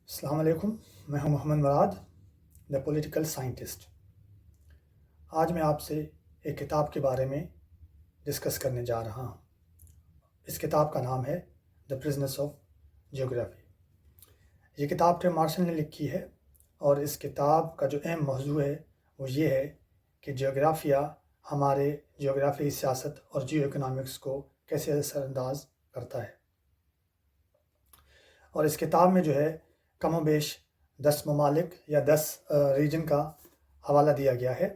السلام علیکم، میں ہوں Muhammad Murad, the political scientist. آج میں آپ سے ایک کتاب کے بارے میں ڈسکس کرنے جا رہا ہوں۔ اس کتاب کا نام ہے دا پرزنس آف جیوگرافی۔ یہ کتاب ٹم مارشل نے لکھی ہے، اور اس کتاب کا جو اہم موضوع ہے وہ یہ ہے کہ جغرافیہ ہمارے جغرافیائی سیاست اور جیو اکنامکس کو کیسے اثر انداز کرتا ہے۔ اور اس کتاب میں جو ہے کم و بیش 10 ممالک یا 10 ریجن کا حوالہ دیا گیا ہے،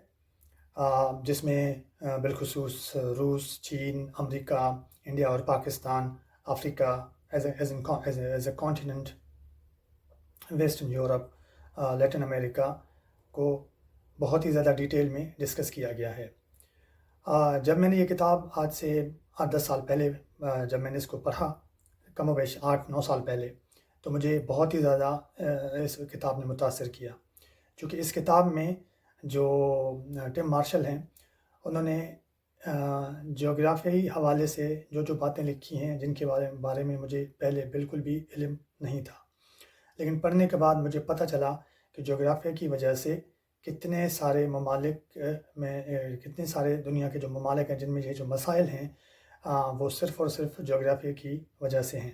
جس میں بالخصوص روس، چین، امریکہ، انڈیا اور پاکستان، افریقہ as a continent, western Europe, Latin America کو بہت ہی زیادہ ڈیٹیل میں ڈسکس کیا گیا ہے۔ جب میں نے یہ کتاب آج سے 8-10 سال پہلے جب میں نے اس کو پڑھا، کم و بیش 8-9 سال پہلے، تو مجھے بہت ہی زیادہ اس کتاب نے متاثر کیا، چونکہ اس کتاب میں جو ٹم مارشل ہیں انہوں نے جغرافیائی حوالے سے جو باتیں لکھی ہیں، جن کے بارے میں مجھے پہلے بالکل بھی علم نہیں تھا، لیکن پڑھنے کے بعد مجھے پتہ چلا کہ جغرافیہ کی وجہ سے کتنے سارے ممالک میں کتنے سارے دنیا کے جو ممالک ہیں جن میں یہ جو مسائل ہیں وہ صرف اور صرف جغرافیہ کی وجہ سے ہیں،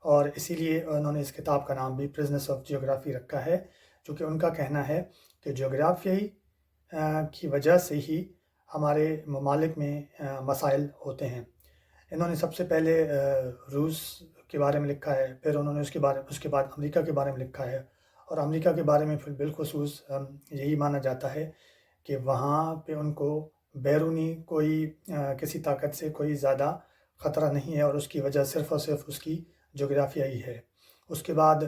اور اسی لیے انہوں نے اس کتاب کا نام بھی پرزنس آف جیوگرافی رکھا ہے، چونکہ ان کا کہنا ہے کہ جغرافیائی کی وجہ سے ہی ہمارے ممالک میں مسائل ہوتے ہیں۔ انہوں نے سب سے پہلے روس کے بارے میں لکھا ہے، پھر انہوں نے اس کے بعد امریکہ کے بارے میں لکھا ہے، اور امریکہ کے بارے میں پھر بالخصوص یہی مانا جاتا ہے کہ وہاں پہ ان کو بیرونی کوئی کسی طاقت سے کوئی زیادہ خطرہ نہیں ہے، اور اس کی وجہ صرف اور صرف اس کی جغرافیائی ہے۔ اس کے بعد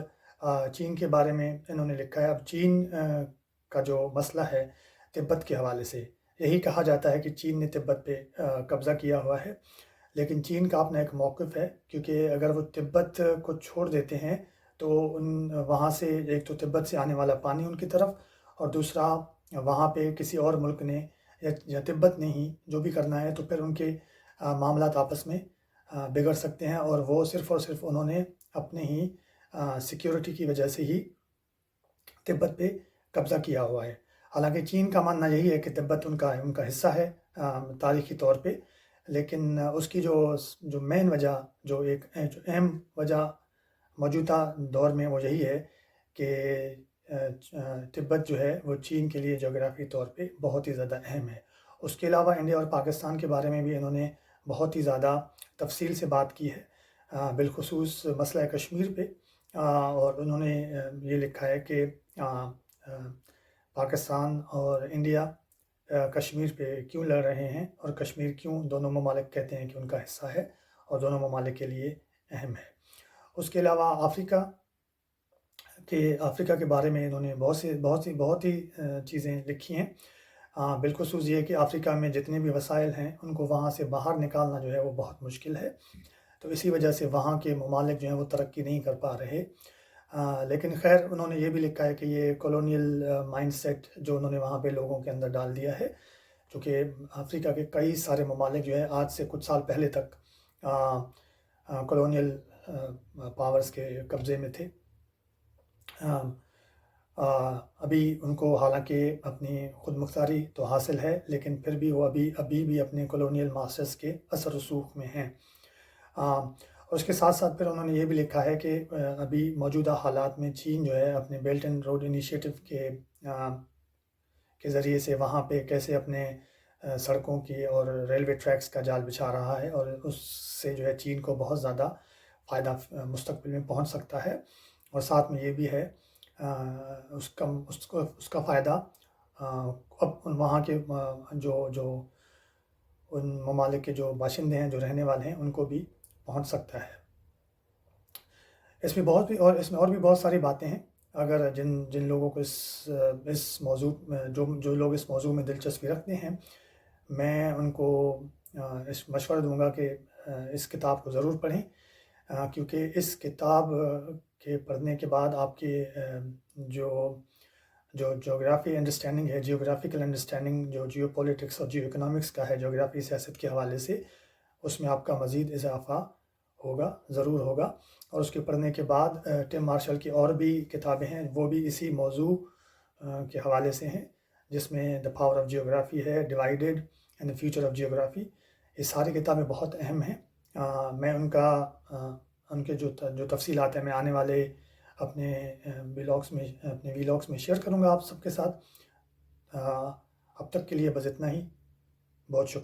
چین کے بارے میں انہوں نے لکھا ہے۔ اب چین کا جو مسئلہ ہے تبت کے حوالے سے، یہی کہا جاتا ہے کہ چین نے تبت پہ قبضہ کیا ہوا ہے، لیکن چین کا اپنا ایک موقف ہے، کیونکہ اگر وہ تبت کو چھوڑ دیتے ہیں تو وہاں سے ایک تو تبت سے آنے والا پانی ان کی طرف، اور دوسرا وہاں پہ کسی اور ملک نے یا تبت نے ہی جو بھی کرنا ہے، تو پھر ان کے معاملات آپس میں بگڑ سکتے ہیں، اور وہ صرف اور صرف انہوں نے اپنے ہی سیکیورٹی کی وجہ سے ہی تبت پہ قبضہ کیا ہوا ہے۔ حالانکہ چین کا ماننا یہی ہے کہ تبت ان کا حصہ ہے تاریخی طور پہ، لیکن اس کی جو مین وجہ، جو اہم وجہ موجودہ دور میں وہ یہی ہے کہ تبت جو ہے وہ چین کے لیے جغرافی طور پہ بہت ہی زیادہ اہم ہے۔ اس کے علاوہ انڈیا اور پاکستان کے بارے میں بھی انہوں نے بہت ہی زیادہ تفصیل سے بات کی ہے، بالخصوص مسئلہ کشمیر پہ، اور انہوں نے یہ لکھا ہے کہ پاکستان اور انڈیا کشمیر پہ کیوں لڑ رہے ہیں، اور کشمیر کیوں دونوں ممالک کہتے ہیں کہ ان کا حصہ ہے اور دونوں ممالک کے لیے اہم ہے۔ اس کے علاوہ افریقہ کے بارے میں انہوں نے بہت ہی چیزیں لکھی ہیں، بالخصوص یہ کہ افریقہ میں جتنے بھی وسائل ہیں ان کو وہاں سے باہر نکالنا جو ہے وہ بہت مشکل ہے، تو اسی وجہ سے وہاں کے ممالک جو ہیں وہ ترقی نہیں کر پا رہے۔ لیکن خیر انہوں نے یہ بھی لکھا ہے کہ یہ کولونیل مائنڈ سیٹ جو انہوں نے وہاں پہ لوگوں کے اندر ڈال دیا ہے، چونکہ افریقہ کے کئی سارے ممالک جو ہے آج سے کچھ سال پہلے تک کولونیل پاورز کے قبضے میں تھے۔ ابھی ان کو حالانکہ اپنی خود مختاری تو حاصل ہے، لیکن پھر بھی وہ ابھی بھی اپنے کولونیل ماسٹرز کے اثر رسوخ میں ہیں۔ اور اس کے ساتھ ساتھ پھر انہوں نے یہ بھی لکھا ہے کہ ابھی موجودہ حالات میں چین جو ہے اپنے بیلٹ اینڈ روڈ انیشیٹو کے ذریعے سے وہاں پہ کیسے اپنے سڑکوں کی اور ریلوے ٹریکس کا جال بچھا رہا ہے، اور اس سے جو ہے چین کو بہت زیادہ فائدہ مستقبل میں پہنچ سکتا ہے، اور ساتھ میں یہ بھی ہے اس کا فائدہ اب وہاں کے جو ان ممالک کے جو باشندے ہیں، جو رہنے والے ہیں، ان کو بھی پہنچ سکتا ہے۔ اس میں اور بھی بہت ساری باتیں ہیں۔ اگر جن لوگوں کو اس موضوع میں جو لوگ اس موضوع میں دلچسپی رکھتے ہیں، میں ان کو اس مشورہ دوں گا کہ اس کتاب کو ضرور پڑھیں، کیونکہ اس کتاب کے پڑھنے کے بعد آپ کے جو جغرافی انڈرسٹینڈنگ ہے، جیوگرافیکل انڈرسٹینڈنگ جو جیو پولیٹکس اور جیو اکنامکس کا ہے جغرافی سیاست کے حوالے سے، اس میں آپ کا مزید اضافہ ضرور ہوگا، اور اس کے پڑھنے کے بعد ٹم مارشل کی اور بھی کتابیں ہیں، وہ بھی اسی موضوع کے حوالے سے ہیں، جس میں دا پاور آف جیوگرافی ہے، divided and the future of geography. یہ ساری کتابیں بہت اہم ہیں. میں ان کے جو تفصیلات ہیں میں آنے والے اپنے ویلاگس میں شیئر کروں گا آپ سب کے ساتھ. اب تک کے لیے بس اتنا ہی. بہت شکریہ.